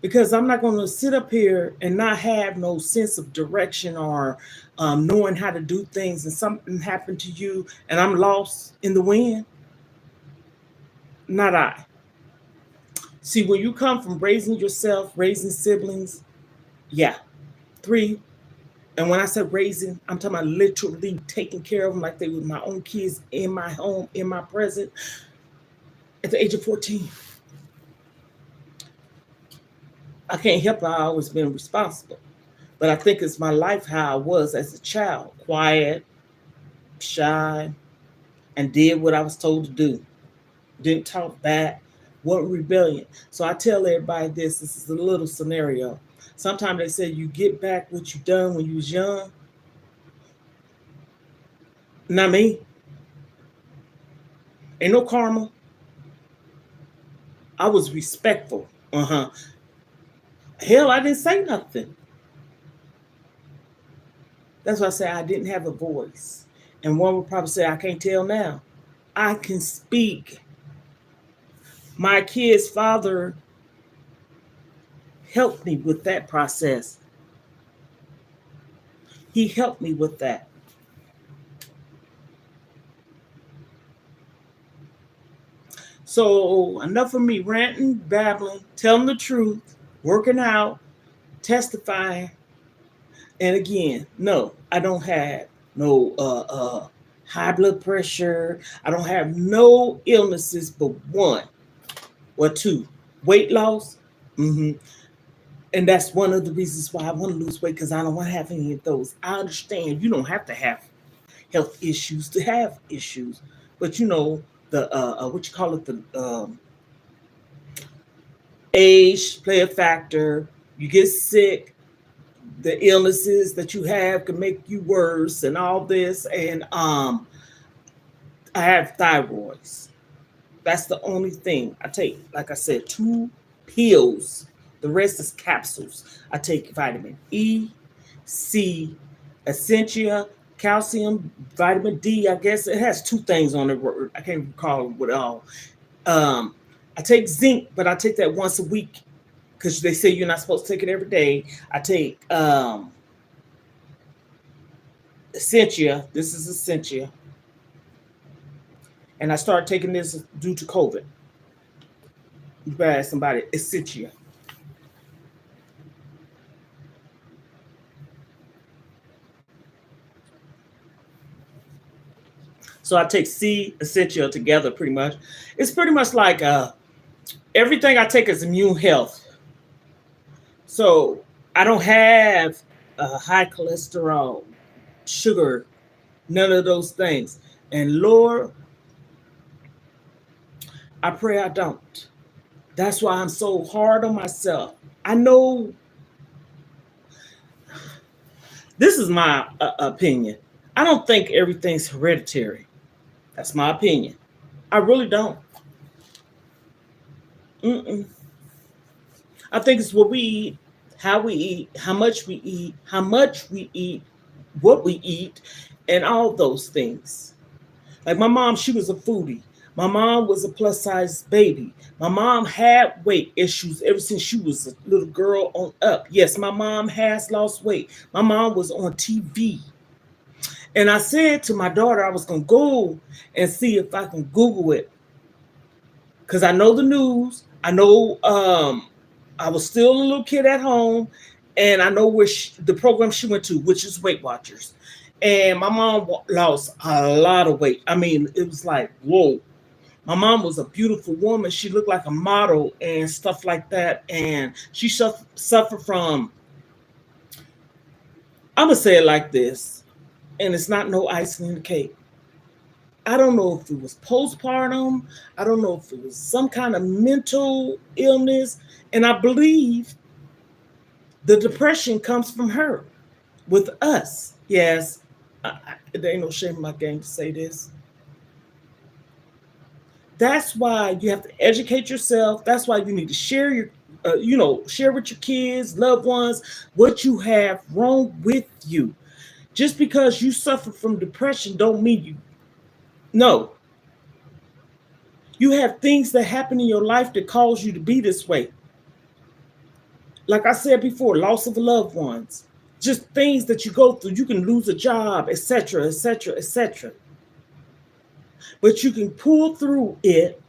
Because I'm not going to sit up here and not have no sense of direction or knowing how to do things, and something happened to you and I'm lost in the wind. Not I. See, when you come from raising yourself, raising siblings, 3. And when I said raising, I'm talking about literally taking care of them like they were my own kids in my home, in my present, at the age of 14. I can't help it. I've always been responsible. But I think it's my life how I was as a child. Quiet, shy, and did what I was told to do. Didn't talk back, wasn't rebellion. So I tell everybody this is a little scenario. Sometimes they say you get back what you done when you was young. Not me. Ain't no karma. I was respectful. Hell, I didn't say nothing. That's why I say I didn't have a voice. And one would probably say, I can't tell now. I can speak. My kid's father helped me with that process. He helped me with that. So enough of me ranting, babbling, telling the truth, working out, testifying. And again, no, I don't have no high blood pressure. I don't have no illnesses but 1 or 2. Weight loss. And that's one of the reasons why I want to lose weight, because I don't want to have any of those. I understand you don't have to have health issues to have issues. But the what you call it, the age play a factor. You get sick, the illnesses that you have can make you worse and all this. And I have thyroids. That's the only thing I take. Like I said, 2 pills. The rest is capsules. I take vitamin E, C, Essentia, calcium, vitamin D. I guess it has 2 things on it. I can't recall what all. Um, I take zinc, but I take that once a week because they say you're not supposed to take it every day. I take Essentia. This is Essentia. And I started taking this due to COVID. You better ask somebody, Essentia. So I take C, Essentia together pretty much. It's pretty much like everything I take is immune health. So I don't have high cholesterol, sugar, none of those things. And Lord, I pray I don't. That's why I'm so hard on myself. I know this is my opinion. I don't think everything's hereditary. That's my opinion. I really don't. Mm-mm. I think it's what we eat, how we eat, how much we eat, what we eat, and all those things. Like my mom, she was a foodie. My mom was a plus size baby. My mom had weight issues ever since she was a little girl on up. Yes, my mom has lost weight. My mom was on TV. And I said to my daughter, I was going to go and see if I can Google it. Because I know the news. I know I was still a little kid at home. And I know where the program she went to, which is Weight Watchers. And my mom lost a lot of weight. I mean, it was like, whoa. My mom was a beautiful woman. She looked like a model and stuff like that. And she suffered from, I'm going to say it like this, and it's not no icing in the cake. I don't know if it was postpartum. I don't know if it was some kind of mental illness. And I believe the depression comes from her with us. Yes, there ain't no shame in my game to say this. That's why you have to educate yourself. That's why you need to share share with your kids, loved ones, what you have wrong with you. Just because you suffer from depression don't mean you, no. You have things that happen in your life that cause you to be this way. Like I said before, loss of loved ones, just things that you go through. You can lose a job, etc., etc., etc. But you can pull through it.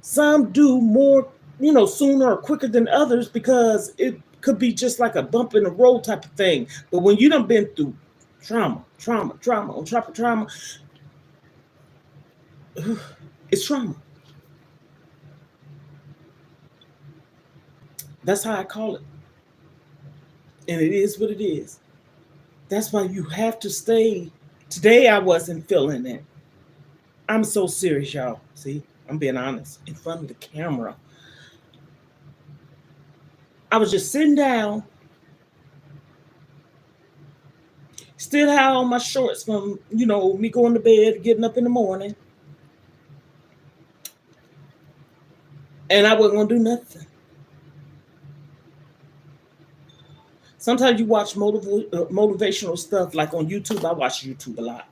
Some do more, sooner or quicker than others because it could be just like a bump in the road type of thing. But when you done been through trauma on top of trauma, it's trauma. That's how I call it. And it is what it is. That's why you have to stay. Today I wasn't feeling it. I'm so serious, y'all. See, I'm being honest in front of the camera. I was just sitting down, still had on my shorts from, me going to bed, getting up in the morning. And I wasn't going to do nothing. Sometimes you watch motivational stuff like on YouTube. I watch YouTube a lot.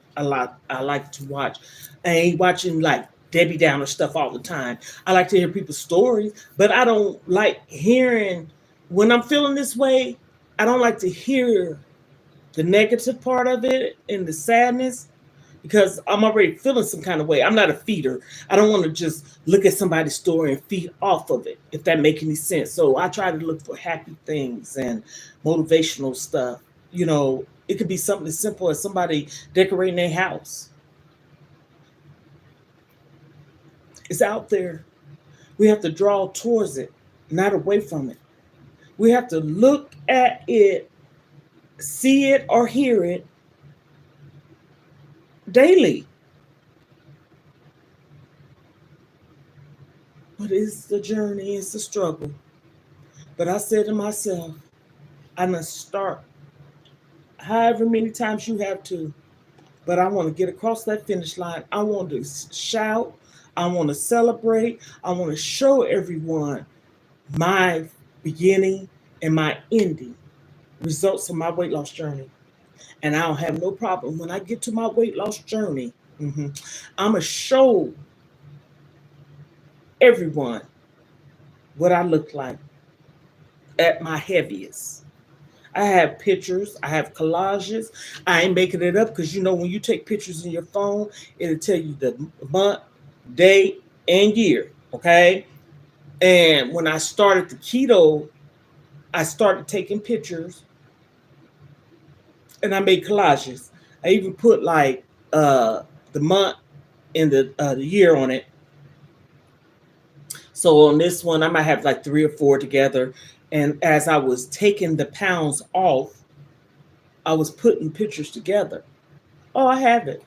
I like to watch. I ain't watching like Debbie Downer stuff all the time. I like to hear people's stories, but I don't like hearing, when I'm feeling this way, I don't like to hear the negative part of it and the sadness because I'm already feeling some kind of way. I'm not a feeder. I don't want to just look at somebody's story and feed off of it, if that makes any sense. So I try to look for happy things and motivational stuff. It could be something as simple as somebody decorating their house. It's out there. We have to draw towards it, not away from it. We have to look at it, see it or hear it daily. But it's the journey, it's the struggle. But I said to myself, I must start however many times you have to. But I want to get across that finish line. I want to shout. I want to celebrate. I want to show everyone my beginning and my ending results of my weight loss journey. And I don't have no problem when I get to my weight loss journey. I'm going to show everyone what I look like at my heaviest. I have pictures, I have collages. I ain't making it up because you know when you take pictures in your phone, it'll tell you the month, day, and year. Okay. And when I started the keto, I started taking pictures and I made collages. I even put like the month and the year on it. So on this one, I might have like 3 or 4 together. And as I was taking the pounds off, I was putting pictures together. Oh, I have it.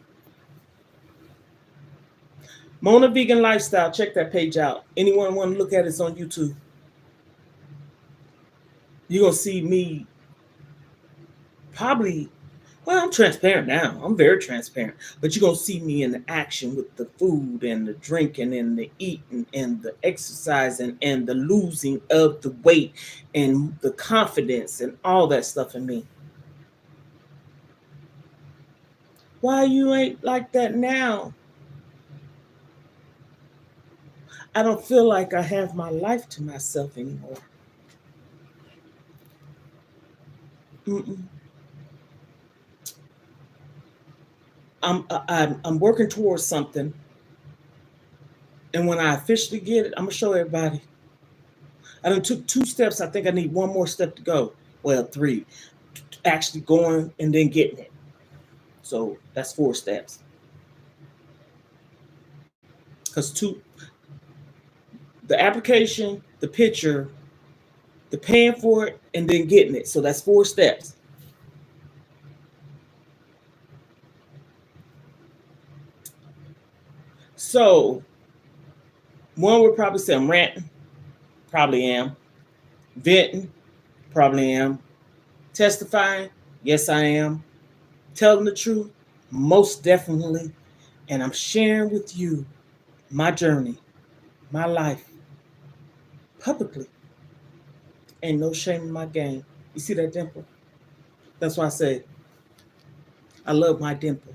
Mona Vegan Lifestyle. Check that page out. Anyone want to look at it? It's on YouTube. You're going to see me probably, well, I'm transparent now. I'm very transparent. But you're going to see me in action with the food and the drinking and the eating and the exercising and the losing of the weight and the confidence and all that stuff in me. Why you ain't like that now? I don't feel like I have my life to myself anymore. Mm-mm. I'm working towards something, and when I officially get it, I'm gonna show everybody. I done took 2 steps. I think I need 1 more step to go. Well, 3, actually going and then getting it. So that's 4 steps. Because the application, the picture, the paying for it, and then getting it. So that's 4 steps. So one would probably say I'm ranting. Probably am. Venting. Probably am. Testifying. Yes, I am. Telling the truth. Most definitely. And I'm sharing with you my journey, my life, publicly. Ain't no shame in my game. You see that dimple? That's why I say I love my dimple.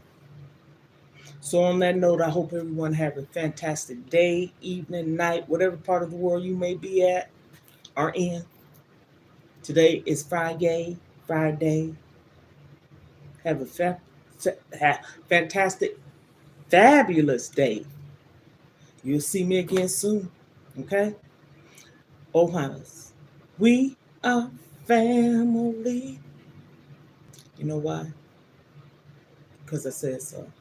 So on that note, I hope everyone have a fantastic day, evening, night, whatever part of the world you may be at or in. Today is Friday. Friday. Have a fantastic, fabulous day. You'll see me again soon. Okay? Ohana's. We are family. You know why? Because I said so.